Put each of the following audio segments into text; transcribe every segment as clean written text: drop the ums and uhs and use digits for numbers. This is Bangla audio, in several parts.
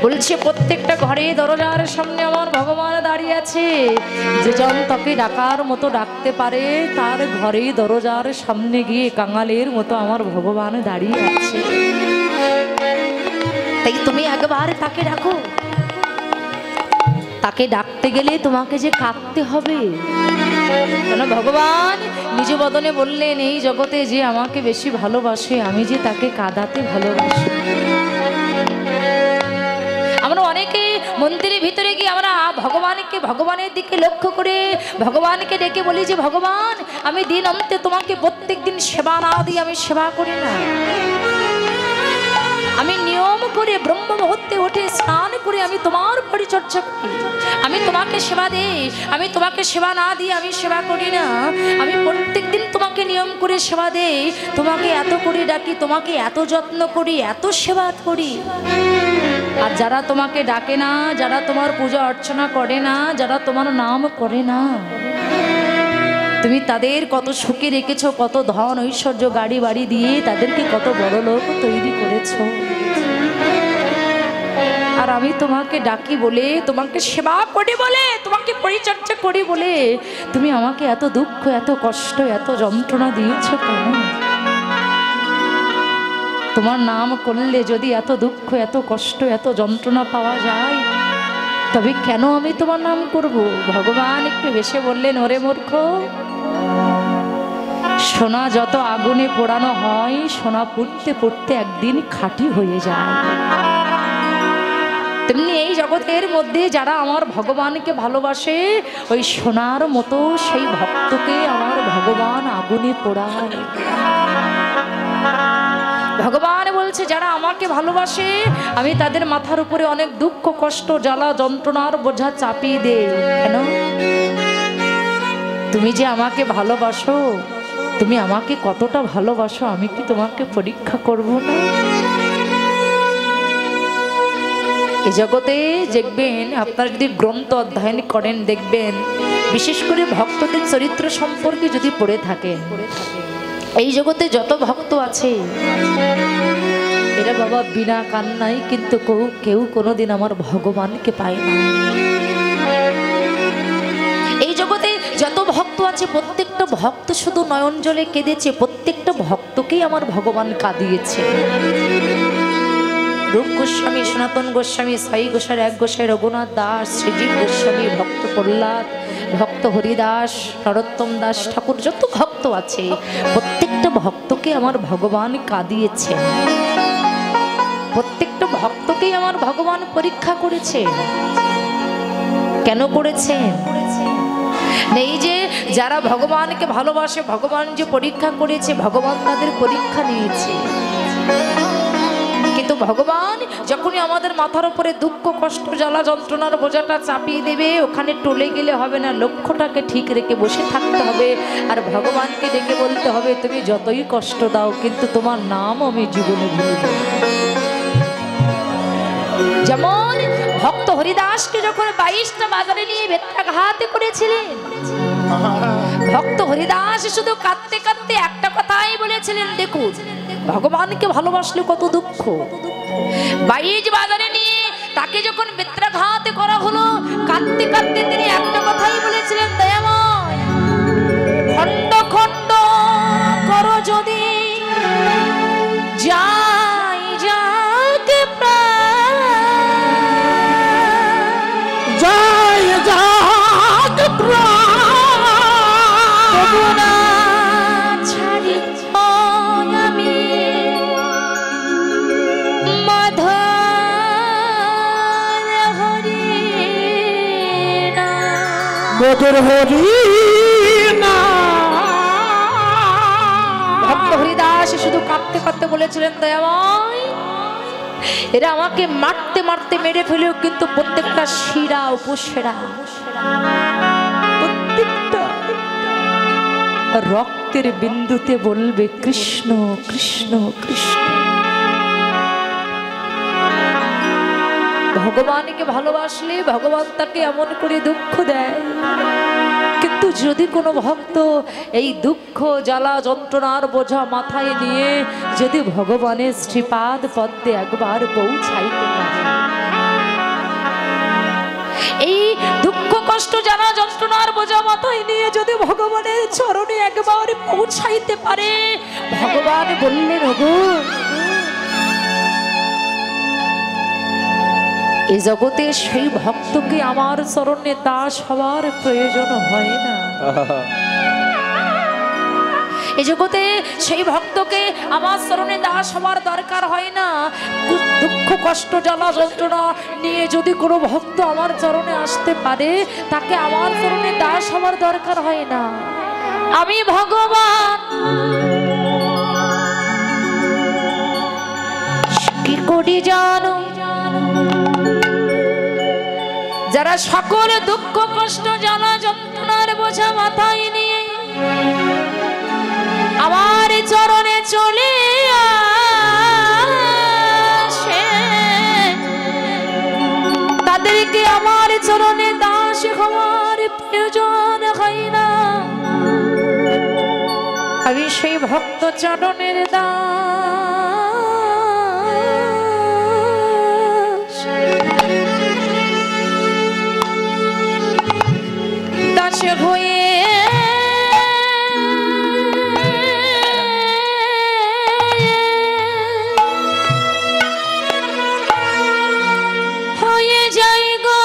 বলছে প্রত্যেকটা ঘরে দরজার সামনে আমার ভগবান দাঁড়িয়ে আছে। যে জন তাকে ডাকার মতো ডাকতে পারে তার ঘরে দরজার সামনে গিয়ে কাঙালের মতো আমার ভগবান দাঁড়িয়ে আছে। তাই তুমি একবার তাকে ডাকো। তাকে ডাকতে গেলে তোমাকে যে কাঁদতে হবে। কেন ভগবান নিজ বদনে বললেন, এই জগতে যে আমাকে বেশি ভালোবাসে আমি যে তাকে কাঁদাতে ভালোবাসি। আমরা অনেকে মন্দিরের ভিতরে গিয়ে আমরা ভগবানের দিকে লক্ষ্য করে ভগবানকে ডেকে বলি যে ভগবান আমি দিন অন্তে তোমাকে প্রত্যেক দিন সেবা না দিয়ে আমি সেবা করি না। আমি নিয়ম করে ব্রহ্ম মুহূর্তে উঠে স্নান করে আমি তোমার পরিচর্যা করি, আমি তোমাকে সেবা দিই। আমি তোমাকে সেবা না দিয়ে আমি সেবা করি না। আমি প্রত্যেক দিন তোমাকে নিয়ম করে সেবা দেই, তোমাকে এত করে ডাকি, তোমাকে এত যত্ন করি, এত সেবা করি। আর যারা তোমাকে ডাকে না, যারা তোমার পূজা অর্চনা করে না, যারা তোমার নাম করে না, তুমি তাদের কত সুখে রেখেছো, কত ধন ঐশ্বর্য গাড়ি বাড়ি দিয়ে তাদেরকে কত বড় লোক তৈরি করেছো। আর আমি তোমাকে ডাকি বলে, তোমাকে সেবা করি বলে, তোমাকে পরিচর্যা করি বলে তুমি আমাকে এত দুঃখ, এত কষ্ট, এত যন্ত্রণা দিয়েছো কেন? তোমার নাম করলে যদি এত দুঃখ, এত কষ্ট, এত যন্ত্রণা পাওয়া যায় তবে কেন আমি তোমার নাম করব? ভগবান একটু হেসে বললেন, ওরে মূর্খ, সোনা যত আগুনে পোড়ানো হয় সোনা পুড়তে পুড়তে একদিন খাঁটি হয়ে যায়। তেমনি এই জগতের মধ্যে যারা আমার ভগবানকে ভালোবাসে ওই সোনার মতো সেই ভক্তকে আমার ভগবান আগুনে পোড়ায়। ভগবান বলছে যারা আমাকে ভালোবাসে আমি তাদের মাথার উপরে অনেক দুঃখ কষ্ট জ্বালা যন্ত্রণার বোঝা চাপিয়ে দেই। কেন? তুমি যে আমাকে ভালোবাসো, তুমি আমাকে কতটা ভালোবাসো আমি কি তোমাকে পরীক্ষা করব না? এই জগতে দেখবেন, আপনারা যদি গ্রন্থ অধ্যয়ন করেন দেখবেন, বিশেষ করে ভক্তদের চরিত্র সম্পর্কে যদি পড়ে থাকেন, এই জগতে যত ভক্ত আছে এরা বাবা বিনা কান্নাই কিন্তু কেউ কোনোদিন আমার ভগবানকে পায় না। এই জগতে যত ভক্ত আছে প্রত্যেকটা ভক্ত শুধু নয়ন জলে কেঁদেছে, প্রত্যেকটা ভক্তকেই আমার ভগবান কাঁদিয়েছে। রূপ গোস্বামী, সনাতন গোস্বামী, সাই গোসাই, এক গোসাই, রঘুনাথ দাস, শ্রীজীব গোস্বামী, ভক্ত প্রহ্লাদ, ভক্ত হরিদাস, নরোত্তম দাস ঠাকুর, যত ভক্ত আছে প্রত্যেকটা ভক্তকে আমার ভগবান কাঁদিয়েছে। প্রত্যেকটা ভক্তকেই আমার ভগবান পরীক্ষা করেছে। কেন করেছেন? এই যে যারা ভগবানকে ভালোবাসে ভগবান যে পরীক্ষা করেছে, ভগবান তাদের পরীক্ষা নিয়েছে। কিন্তু ভগবান যখনই আমাদের মাথার উপরে দুঃখ কষ্ট জ্বালা যন্ত্রণার বোঝাটা চাপিয়ে দেবে, ওখানে টলে গেলে হবে না, লক্ষ্যটাকে ঠিক রেখে বসে থাকতে হবে। আর ভগবানকে ডেকে বলতে হবে, তুমি যতই কষ্ট দাও কিন্তু তোমার নাম আমি জীবনে ভুলব। যেমন ভক্ত হরিদাসকে যখন 22টা বাজারে নিয়ে বেত্রাঘাত করেছিলেন, ভক্ত হরিদাস শুধু কাঁদতে কাঁদতে একটা কথাই বলেছিলেন, দেখুন ভগবানকে ভালোবাসলে কত দুঃখ। 22 বাজারে নিয়ে তাকে যখন বেত্রাঘাত করা হলো, কাঁদতে কাঁদতে তিনি একটা কথাই বলেছিলেন, দয়াময় খণ্ড খণ্ড করো যদি যাই যাকে প্রাণ, যাই যাকে প্রাণ ছাড়ি আমি মধুর হরি না। ভক্ত হরিদাস শুধু কাঁদতে কাঁদতে বলেছিলেন, দয়াময় এরা আমাকে মারতে মারতে মেরে ফেলেও কিন্তু প্রত্যেকটা শিরা উপশিরা, প্রত্যেকটা রক্তের বিন্দুতে বলবে কৃষ্ণ কৃষ্ণ কৃষ্ণ। ভগবানকে ভালোবাসলে ভগবান তাকে এমন করে দুঃখ দেয়। কিন্তু যদি কোনো ভক্ত এই দুঃখ জ্বালা যন্ত্রণার বোঝা মাথায় নিয়ে যদি ভগবানের শ্রীপাদ পদ্মে একবার পৌঁছাইতে পারে, এই দুঃখ কষ্ট জ্বালা যন্ত্রণার বোঝা মাথায় নিয়ে যদি ভগবানের চরণে একবার পৌঁছাইতে পারে, ভগবান বললেন ওগো এই জগতে সেই ভক্তকে আমার চরণে দাস হওয়ার প্রয়োজন হয় না। এই জগতে সেই ভক্তকে আমার চরণে দাস হওয়ার দরকার হয় না। দুঃখ কষ্ট জ্বালা যন্ত্রণা নিয়ে যদি কোনো ভক্ত আমার চরণে আসতে পারে, তাকে আমার চরণে দাস হওয়ার দরকার হয় না। আমি ভগবান কি করি জানো, যারা সকল দুঃখ কষ্ট জ্বালা যন্ত্রণার বোঝা মাথায় নিয়ে আমার চরণে চলে আসে, তাদেরকে আমার চরণে দাস হওয়ার প্রয়োজন হয় না। আমি সেই ভক্ত চরণের দাস, দাস হয়ে যাই গো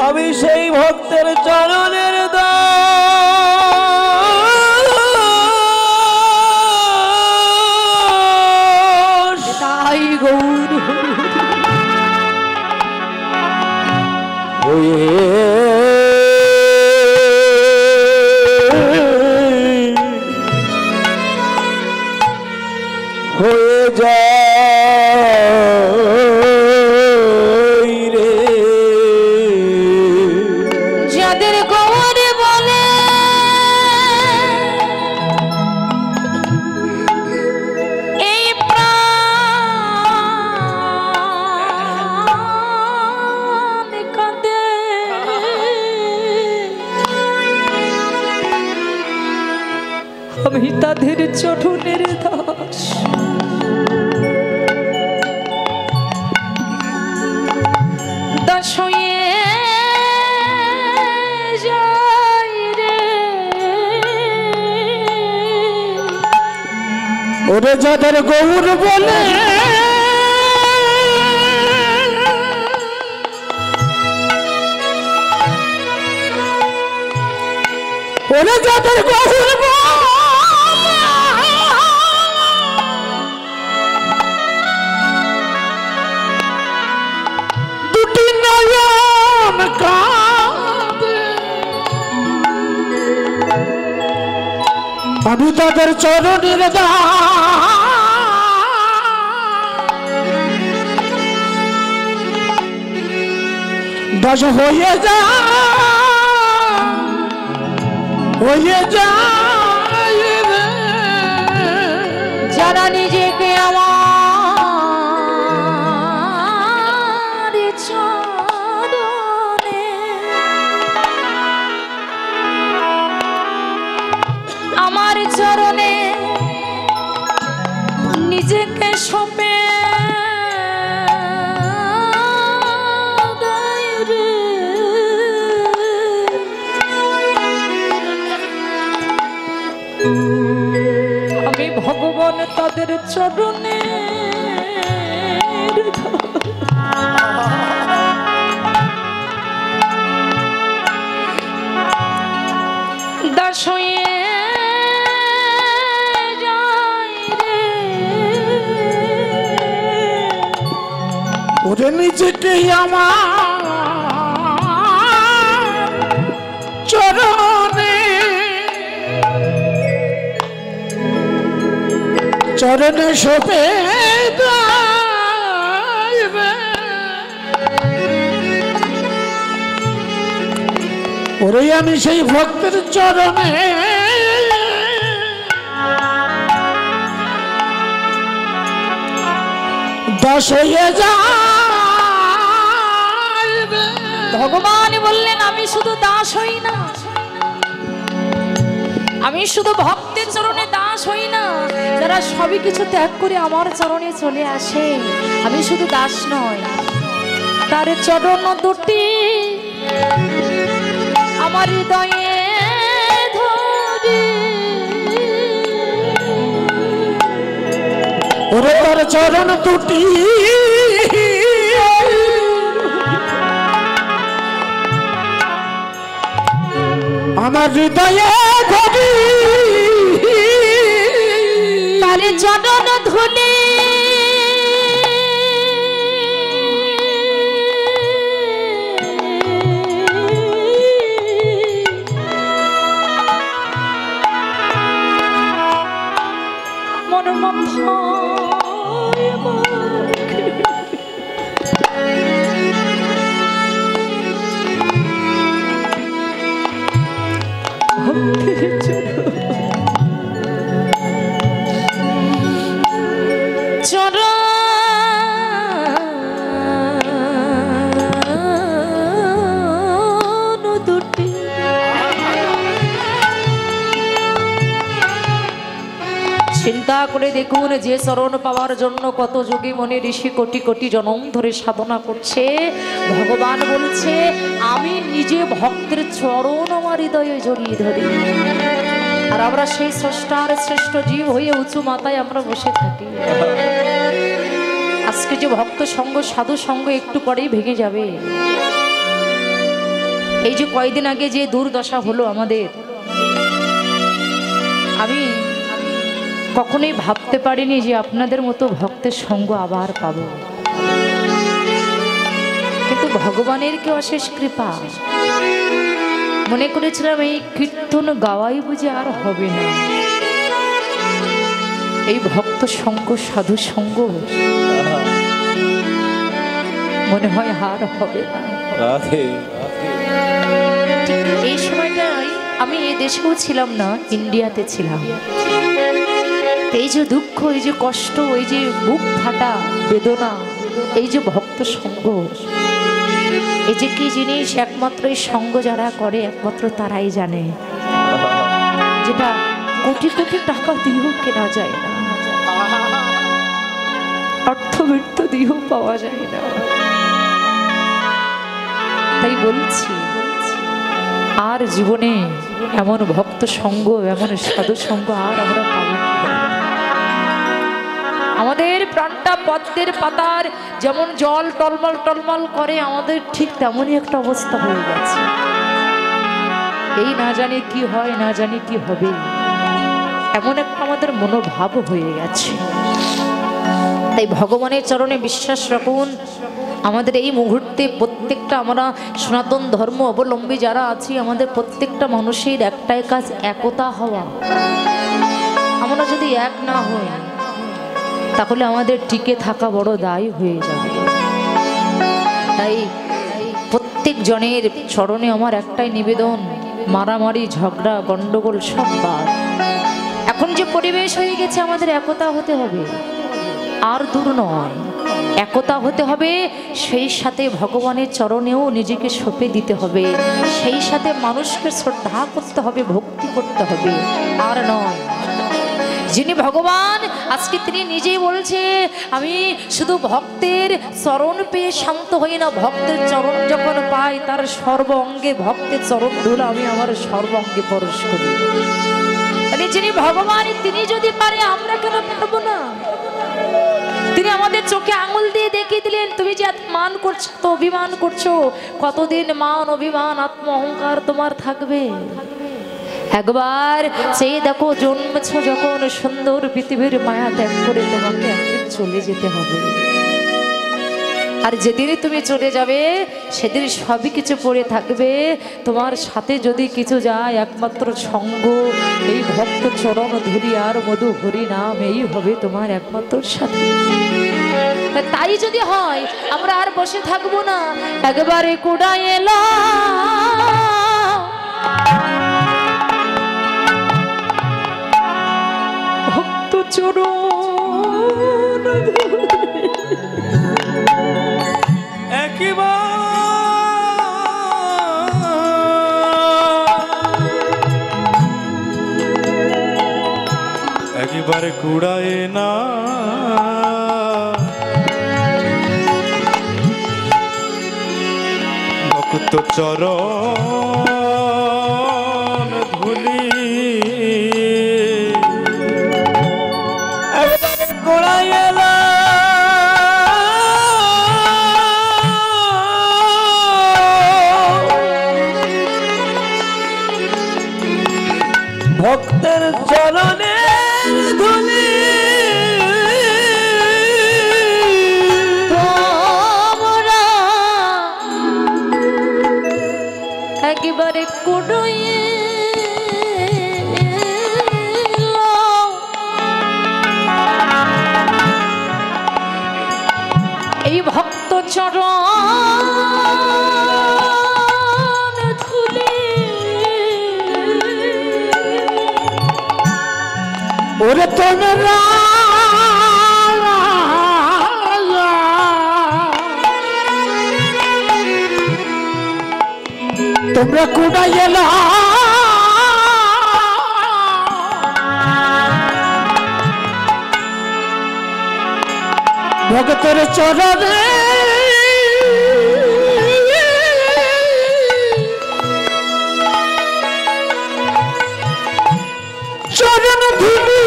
আমি সেই ভক্তের চরণের দাস, তাই গৌর হয়ে যায় রে, যাদের গৌর বলে এই প্রাণ কাঁদে, আমি তাদের চরণের দাস। দাস হয়ে যাই রে, ওরে যাদের গৌর বলে ওরে যাদের গৌর দুটি নয়ন কাঁদে, আমি তাদের চরণের দাস হয়ে যায় রে, যারা নিজেকে আমার চরণে আমার চরণে নিজেকে সঁপে দেয় রে, আমি ভগবান তাদের চরণে দাস হয়ে যাই রে, ওরে নিজেকে আমার চরণে সপে ওরে আমি সেই ভক্তের চরণে দাস হয়ে যায়। ভগবান বললেন আমি শুধু দাস হই না, আমি শুধু ভক্তের চরণে দাস হই না, যারা সবই কিছু ত্যাগ করে আমার চরণে চলে আসে, আমি শুধু দাস নয়, তার চরণ দুটি আমার হৃদয়ে ধরে। ওরে তার চরণ দুটি আমার হৃদয়ে ধরি, তার চরণ ধুলে চিন্তা করে দেখুন, যে চরণ পাওয়ার জন্য কত যোগী মনে ঋষি কোটি কোটি জনম ধরে সাধনা করছে, ভগবান বলছে আমি নিজে ভক্তের চরণ আমার হৃদয়ে জড়িয়ে ধরি। আর আমরা সেই স্রষ্টার শ্রেষ্ঠ জীব হয়ে উঁচু মাথায় আমরা বসে থাকি। আজকে যে ভক্ত সঙ্গ সাধু সঙ্গ একটু পরেই ভেঙে যাবে। এই যে কয়দিন আগে যে দুর্দশা হলো আমাদের, আমি কখনোই ভাবতে পারিনি যে আপনাদের মতো ভক্তের সঙ্গ আবার পাবো, কিন্তু ভগবানের কি অশেষ কৃপা। মনে করেছিলাম এই কীর্তন গাওয়াই বুঝে আর হবে না, এই ভক্ত সঙ্গ সাধু সঙ্গ মনে হয় হার হবে না। এই সময়টাই আমি এ দেশেও ছিলাম না, ইন্ডিয়াতে ছিলাম। এই যে দুঃখ, এই যে কষ্ট, এই যে বুক ফাটা বেদনা, এই যে ভক্ত সঙ্গ, এই যে কি জিনিস, একমাত্র এই সঙ্গ যারা করে একমাত্র তারাই জানে, যেটা কোটি কোটি টাকা দিয়েও কেনা যায় না, অর্থবৃত্ত দিয়েও পাওয়া যায় না। তাই বলছি আর জীবনে এমন ভক্ত সঙ্গ, এমন সাধু সঙ্গ আর আমরা পাবো। আমাদের প্রাণটা পদ্মের পাতার যেমন জল টলমল টলমল করে, আমাদের ঠিক তেমনই একটা অবস্থা হয়ে গেছে। এই না জানি কি হয়, না জানি কি হবে, এমন একটা আমাদের মনোভাব হয়ে গেছে। তাই ভগবানের চরণে বিশ্বাস রাখুন। আমাদের এই মুহূর্তে প্রত্যেকটা আমরা সনাতন ধর্ম অবলম্বী যারা আছি, আমাদের প্রত্যেকটা মানুষের একটাই কাজ, একতা হওয়া। আমরা যদি এক না হই তাহলে আমাদের টিকে থাকা বড় দায় হয়ে যাবে। তাই প্রত্যেক জনের চরণে আমার একটাই নিবেদন, মারামারি ঝগড়া গন্ডগোল সব বাদ। এখন যে পরিবেশ হয়ে গেছে, আমাদের একতা হতে হবে, আর দূর নয়, একতা হতে হবে। সেই সাথে ভগবানের চরণেও নিজেকে সঁপে দিতে হবে, সেই সাথে মানুষকে শ্রদ্ধা করতে হবে, ভক্তি করতে হবে, আর নয়। যিনি ভগবান, আজকে তিনি নিজেই বলছে আমি শুধু ভক্তের চরণ পেয়ে শান্ত হই না, ভক্তের চরণ যখন পাই তার সর্ব অঙ্গে ভক্তের চরণ ধুলো আমি আমার সর্ব অঙ্গে পরশ করি। তাহলে যিনি ভগবান, তিনি যদি পারে আমরা কেন পারবো না? তিনি আমাদের চোখে আঙুল দিয়ে দেখিয়ে দিলেন, তুমি যে মান করছো, তো অভিমান করছো, কতদিন মান অভিমান আত্ম অহংকার তোমার থাকবে? একবার চেয়ে দেখো, জন্মেছ যখন সুন্দর পৃথিবীর মায়া ত্যাগ করে তোমাকে একদিন চলে যেতে হবে। আর যেদিনই তুমি চলে যাবে সেদিন সবই কিছু পড়ে থাকবে, তোমার সাথে যদি কিছু যায় একমাত্র সঙ্গ এই ভক্ত চরণ ধুলি আর মধু হরি নাম, এই হবে তোমার একমাত্র সাথী। তাই যদি হয় আমরা আর বসে থাকবো না, একবারে কোডা এলা ভক্ত চরণ একবার ভক্ত চরণ ধুলি গোড়ায় এলা ভক্তের চরণের ধুলি একেবারে কুড়িয়ে এই ভক্ত চরণ ধুলি ওরে তোমরা তোমরা কোথায় এলা ভক্তের চরণে চরণ ধুলি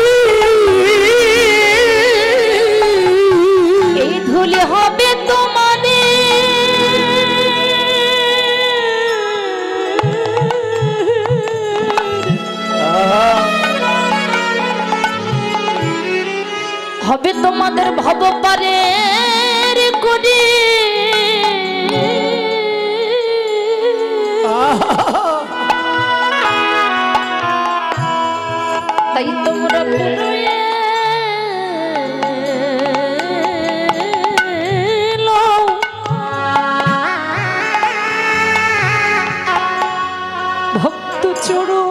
এই ধুলি হবে তোমাদের হবে তোমাদের ভব পারের করি তাই তোমরা পুরোয়ে ভক্ত চরণ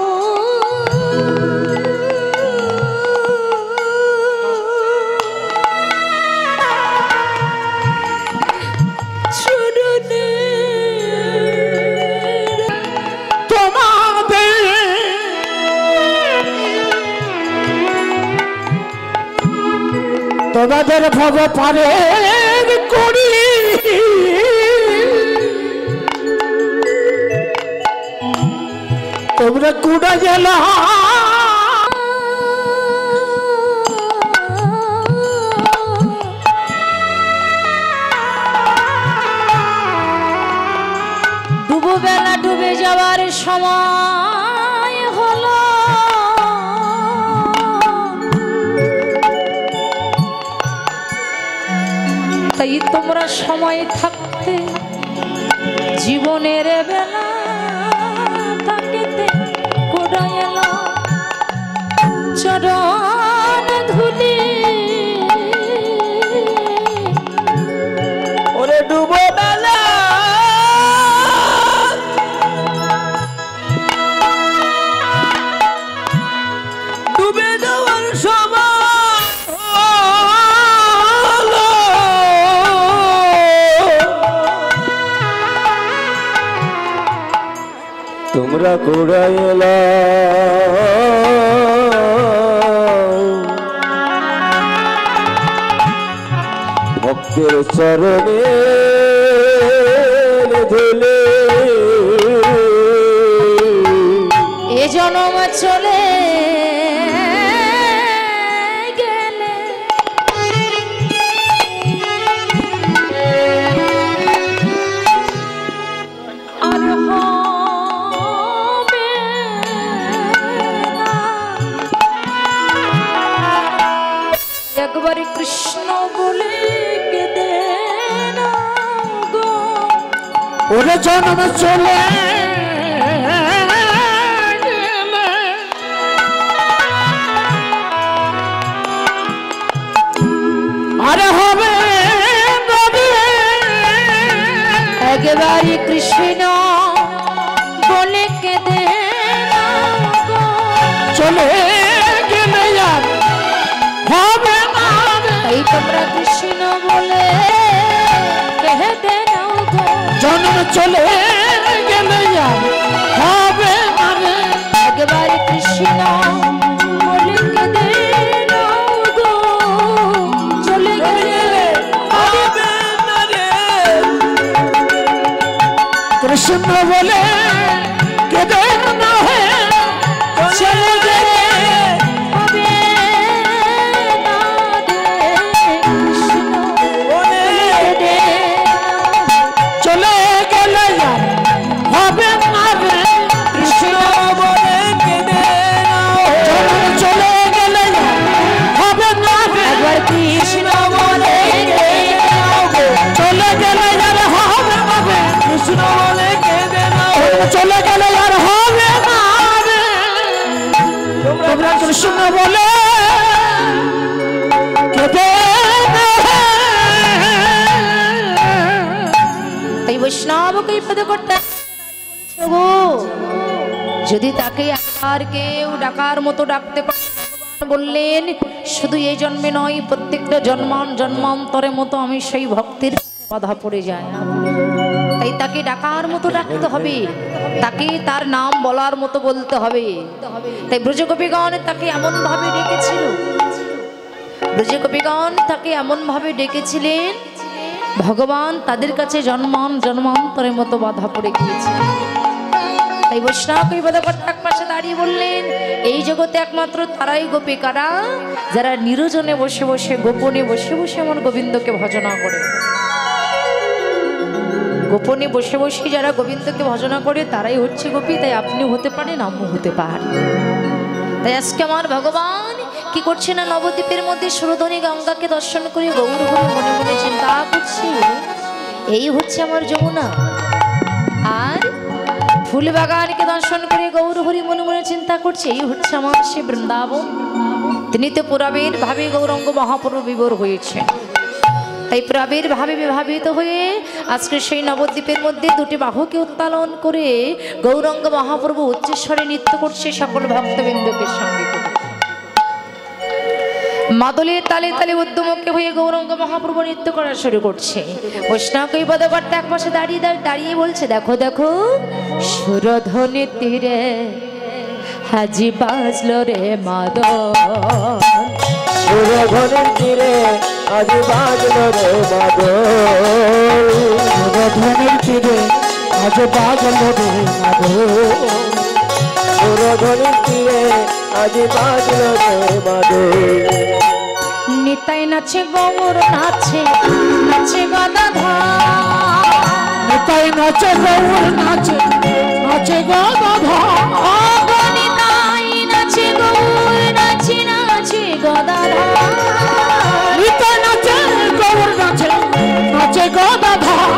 তোমাদের ভব পারের করি তোমরা কুড়া গেলা ডুবোবেলা ডুবে যাওয়ার সময় হলো তাই তোমরা সময় থাকতে জীবনের বেলা থাকিতে কোড়ায় এলো চরণ ধুলি ওরে ডুবো বেলা ডুবে যাওয়ার সময় তোমরা কোড়ায় এলা ভক্তের চরণে ধুলে এ জনম চলে গেলে আর হবে না। একবারে কৃষ্ণ বলে কেঁদে না গো ওরে জন্ম চলে আরে হবে একেবারে কৃষ্ণ বলে কেঁদে না গো চলে গেলে আর হবে না এই তোমরা কৃষ্ণ বলে কেঁদে নাও গো জন্ম চলে গেলে আর হবে না একেবারে কৃষ্ণ বলে কেঁদে নাও গো চলে গেলে কৃষ্ণ কৃষ্ণ বলে কেঁদে না হে চলে গেলে হবে না রে কৃষ্ণ বলে কেঁদে চলে গেলে আর হবে না রে কৃষ্ণ বলে কেঁদে চলে গেলে আর হবে না রে একবার কৃষ্ণ বলে চলে গেলে আর হবে না রে কৃষ্ণ বলে কেঁদে চলে গেলে আর হবে না রে তোমরা কৃষ্ণ বলে কেঁদে তাই বৈষ্ণবকে পদ করতে যদি তাকে আর কেউ ডাকার মতো ডাকতে পারে বললেন শুধু এই জন্মে নয় প্রত্যেকটা জন্মান্তরের মতো আমি সেই ভক্তির বাধা পড়ে যায় তাই তাকে ডাকার মতো ডাকতে হবে তাকে তার নাম বলার মতো বলতে হবে তাই ব্রজগোপীগণ তাকে এমন ভাবে ডেকেছিল ব্রজগোপীগণ তাকে এমন ভাবে ডেকেছিলেন ভগবান তাদের কাছে জন্মান্তরের মতো বাধা পড়ে গিয়েছে তাই বৈষ্ণব এক পাশে দাঁড়িয়ে বললেন এই জগতে একমাত্র তারাই গোপিকারা যারা নিরজনে বসে বসে গোপনে বসে বসে আমার গোবিন্দকে ভজনা করে গোপনে বসে বসে যারা গোবিন্দকে ভজনা করে তারাই হচ্ছে গোপী তাই আপনি হতে পারেন আমিও হতে পারি তাই আজকে আমার ভগবান কি করছে না নবদ্বীপের মধ্যে সুরধনী গঙ্গাকে দর্শন করে গৌর হরি মনে মনে চিন্তা করছে এই হচ্ছে আমার যমুনা আর ফুল বাগানকে দর্শন করে গৌর হরি মনে মনে চিন্তা করছে এই হচ্ছে আমার সে বৃন্দাবন তিনি তো পুরাবের ভাবে গৌরাঙ্গ মহাপ্রভু বিভোর হয়েছে তাই প্রাবের ভাবে বিভাবিত হয়ে আজকে সেই নবদ্বীপের মধ্যে দুটি বাহুকে উত্তোলন করে গৌরাঙ্গ মহাপ্রভু উচ্চস্বরে নৃত্য করছে সকল ভক্তবৃন্দকে সঙ্গে করে মাদলের তালে তালে উদ্যমকে হয়ে গৌরাঙ্গ মহাপ্রভু নৃত্য করা শুরু করছে বৈষ্ণব এই পদকর্তা এক পাশে দাঁড়িয়ে বলছে দেখো দেখো সুরধ্বনি তীরে হাজি বাজলো রে মাদল সুরধনের তীরে আজ বাজলো রে মাদল সুরধনের তীরে আজ বাজলো রে মাদল সুরধনের তীরে আজ বাজলো রে মাদল নিতাই নাচে গৌর নাচে নাচে গদাধর নিতাই নাচে গৌর নাচে নাচে গদাধর নিতাই নাচে গৌর নাচে নাচে গদাধর নিতাই নাচে গৌর নাচে নাচে গদাধর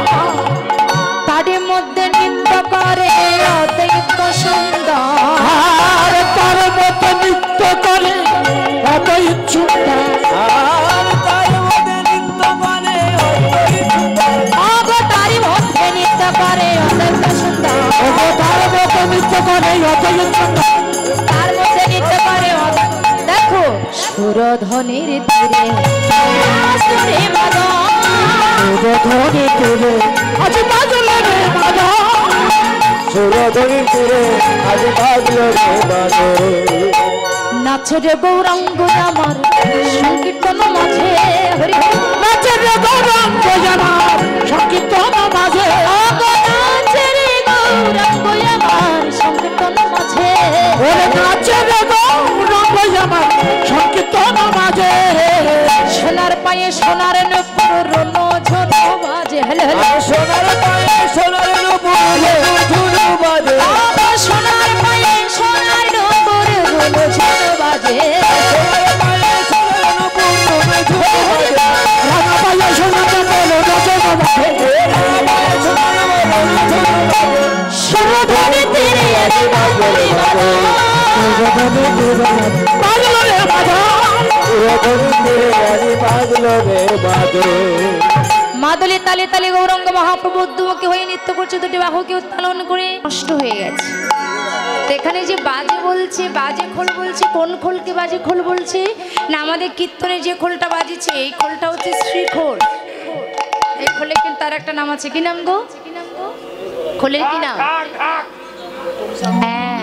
তাদের মধ্যে নৃত্য করে অদ্বৈত সুন্দর তার মধ্যে নৃত্য করে অদ্বৈত সুন্দর তারই মধ্যে নৃত্য করে অদ্বৈত সুন্দর তার মধ্যে নৃত্য করে অদ্বৈত সুন্দর তার মধ্যে নৃত্য করে দেখো সুরধনির তীরে সুরে মাদল সুরধনির তীরে আজ বাজলো রে মাদল সুরধনির তীরে আজ বাজলো রে মাদল নাচে রে গৌরাঙ্গ আমার সংকীর্তন মাঝে হরি নাচে রে গৌরাঙ্গ আমার সংকীর্তন মাঝে নাচে রে গৌরাঙ্গ আমার সংকীর্তন মাঝে ওরে নাচে রে গৌরাঙ্গ আমার সংকীর্তন মাঝে সোনার পায়ে সোনার নূপুর রোনো ঝোনো বাজে হেলে হেলে সোনার পায়ে সোনার নূপুর ঝুনু বাজে সোনার পায়ে সোনার নূপুর রোনো ঝোনো বাজে রানা পায়ে সোনার নূপুর ঝুনু বাজে সুরধনি তীরে আজ বাজলো রে মাদল বাজলো রে মাদল সুরধনি তীরে আজ বাজলো রে মাদল মাদলে তালে তালে গৌরাঙ্গ মহাপ্রভু উদ্যমকে হয়ে নৃত্য করছে দুটি বাহুকে উত্তোলন করে নষ্ট হয়ে গেছে তো এখানে যে বাজে বলছে বাজে খোল বলছে কোন খোলকে বাজে খোল বলছে না আমাদের কীর্তনে যে খোলটা বাজিছে এই খোলটা হচ্ছে শ্রীখোল এই খোলে কিন্তু তার একটা নাম আছে কি নাম গো খোলের কি নাম হ্যাঁ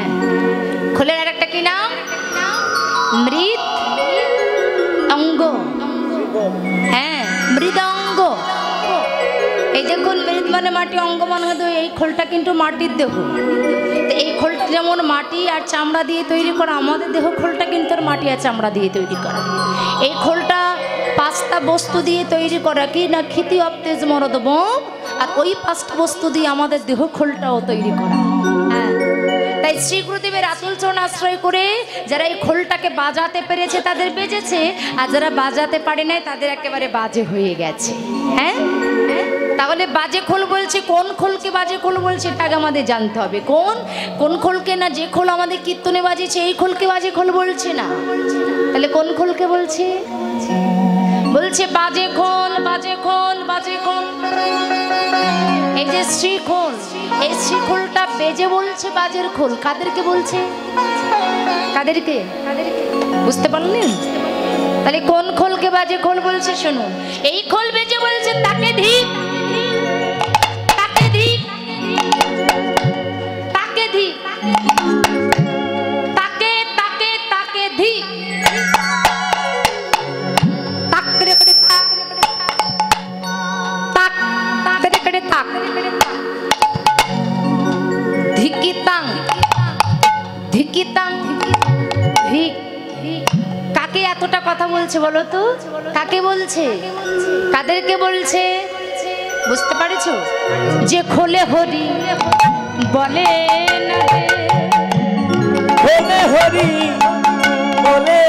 খোলের আর একটা কি নাম মৃত অঙ্গ হ্যাঁ মৃদঙ্গ এই দেখুন মৃৎ মানে মাটি, অঙ্গ মানে এই খোলটা কিন্তু মাটির দেহ। তো এই খোলটা যেমন মাটি আর চামড়া দিয়ে তৈরি করা, আমাদের দেহ খোলটা কিন্তু মাটি আর চামড়া দিয়ে তৈরি করা। এই খোলটা 5টা বস্তু দিয়ে তৈরি করা, কি না ক্ষিতি অবতেজ মরদব, আর ওই 5টা বস্তু দিয়ে আমাদের দেহ খোলটাও তৈরি করা। হ্যাঁ, তাই শ্রী গুরুদেবের আতুল চরণ আশ্রয় করে যারা এই খোলটাকে বাজাতে পেরেছে তাদের বেজেছে, আর যারা বাজাতে পারে নাই তাদের একেবারে বাজে হয়ে গেছে। হ্যাঁ, তাহলে বাজে খোল বলছে, কোন খোলকে বাজে খোল বলছে এটাকে আমাদের জানতে হবে। কোন খোলকে না, যে খোল আমাদের কীর্তনে বাজেছে এই খোলকে বাজে খোল বলছে না, তাহলে কোন খোলকে বলছে? বলছে বাজে খোল, বাজে খোল, বাজে খোল। এই যে শ্রীখোল, এই শ্রীখোলটা বেজে বলছে বাজের খোল। কাদেরকে বলছে? কাদেরকে? বুঝতে পারলেন? তাহলে কোন খোলকে বাজে খোল বলছে শুনুন। এই খোল বেজে বলছে তাকে ধিক, তাকে ধিক, তাকে ধিক, তাকে তাকে তাকে ধিক, তাক করে করে তাক, তাক তাক করে করে তাক, ধিকিতাং, ধিকিতাং, ধিক। কাকে এতটা কথা বলছে বলো তো? কাকে বলছে? কাদেরকে বলছে? বুঝতে পারছো? যে খোলে হরি বলে না রে, খোলে হরি বলে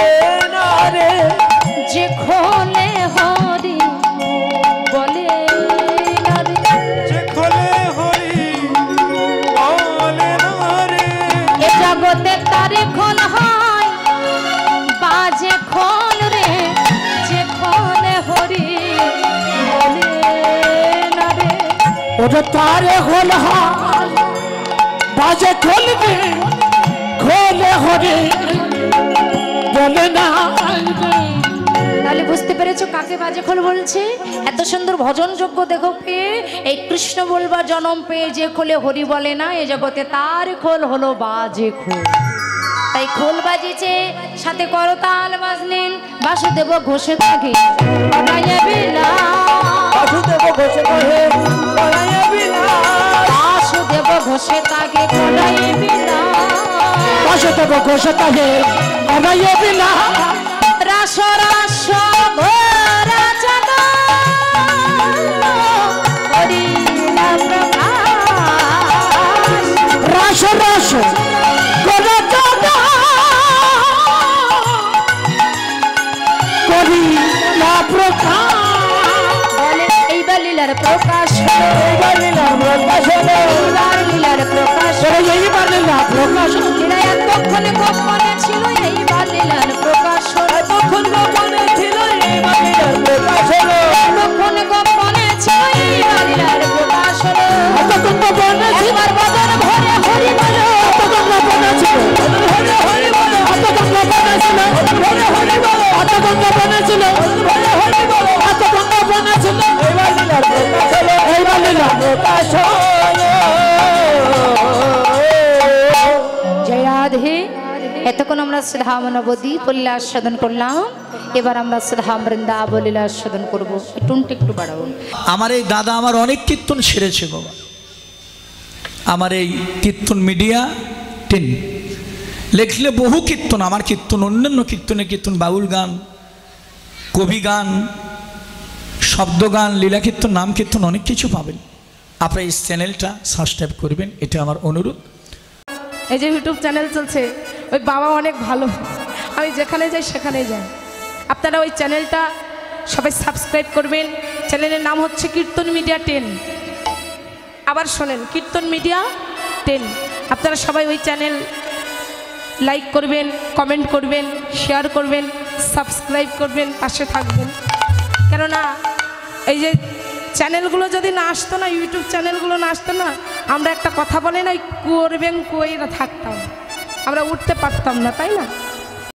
না রে, যে খোলে হরি বলে না রে, যে খোলে হরি বলে না রে। এ জগতে তারে খোল হয় বাজে খোল রে, যে খোলে হরি বলে না রে। ওটা তারে খোল হয় বাজে খোল রে, খোলে হরি বলে না রে। তাহলে বুঝতে পেরেছো কাকে বাজে খোল বলছে? এত সুন্দর ভজন যোগ্য দেখো পেয়ে, এই কৃষ্ণ বলবার জন্ম পেয়ে যে খোলে হরি বলে না, এ জগতে তার খোল হলো বাজে খোল। তাই খোল বাজিছে, সাথে করতাল বাজলেন, বাসুদেব ঘোষে থাকে বাসুদেব ঘোষে কহে বলাইয়া বিনা, বাসুদেব ঘোষে তাকে বাসুদেব ঘোষে তাকে বলাইয়া বিনা। রাস রাস ঘোরা জাগা হরি নাম প্রকাশ, রাস রাস গোরা জাগা করি না প্রকাশ। বলে এইবার লীলার প্রকাশ হলো, এইবার লীলার প্রকাশ হলো, এইবার লীলার প্রকাশ হলো। এইবার লীলার প্রকাশ হলো। এরা এতক্ষণে গোপনে ছিল, এইবার লীলার প্রকাশ হলো। তখন গোপনে ছিল, এইবার লীলার প্রকাশ হলো। এতক্ষণে গোপনে ছিল, এইবার লীলার প্রকাশ হলো। তখন গোপনে ছিল, একবার বদন ভরে হরি বলো, তখন গোপনে ছিল, হরি হরি বলো। তখন গোপনে ছিল, হরি হরি বলো। তখন গোপনে ছিল, হরি হরি বলো। তখন গোপনে ছিল, এইবার লীলার প্রকাশ হলো, এইবার লীলার প্রকাশ হলো। জয় রাধে। এতক্ষণ আমরা শ্রীধাম নবদ্বীপ লীলা আস্বাদন করলাম, এবার আমরা শ্রীধাম বৃন্দাবন লীলা আস্বাদন করবো। টুনটি একটু বাড়াবো। আমার এই দাদা আমার অনেক কীর্তন সেরেছে বাবা। আমার এই কীর্তন মিডিয়া 10 লেখলে বহু কীর্তন, আমার কীর্তন, অন্যান্য কীর্তনে কীর্তন, বাউল গান, কবি গান, শব্দ গান, লীলা কীর্তন, নাম কীর্তন, অনেক কিছু পাবেন। আপনারা এই চ্যানেলটা সাবস্ক্রাইব করবেন, এটা আমার অনুরোধ। এই যে ইউটিউব চ্যানেল চলছে, ওই বাবা অনেক ভালো, আমি যেখানে যাই সেখানে যাই। আপনারা ওই চ্যানেলটা সবাই সাবস্ক্রাইব করবেন। চ্যানেলের নাম হচ্ছে কীর্তন মিডিয়া 10। আবার শোনেন, কীর্তন মিডিয়া 10। আপনারা সবাই ওই চ্যানেল লাইক করবেন, কমেন্ট করবেন, শেয়ার করবেন, সাবস্ক্রাইব করবেন, পাশে থাকবেন। কেননা এই যে চ্যানেলগুলো যদি না আসতো না, ইউটিউব চ্যানেলগুলো না আসতো না, আমরা একটা কথা বলে না, করবেন কই না থাকতাম, আমরা উঠতে পারতাম না, তাই না?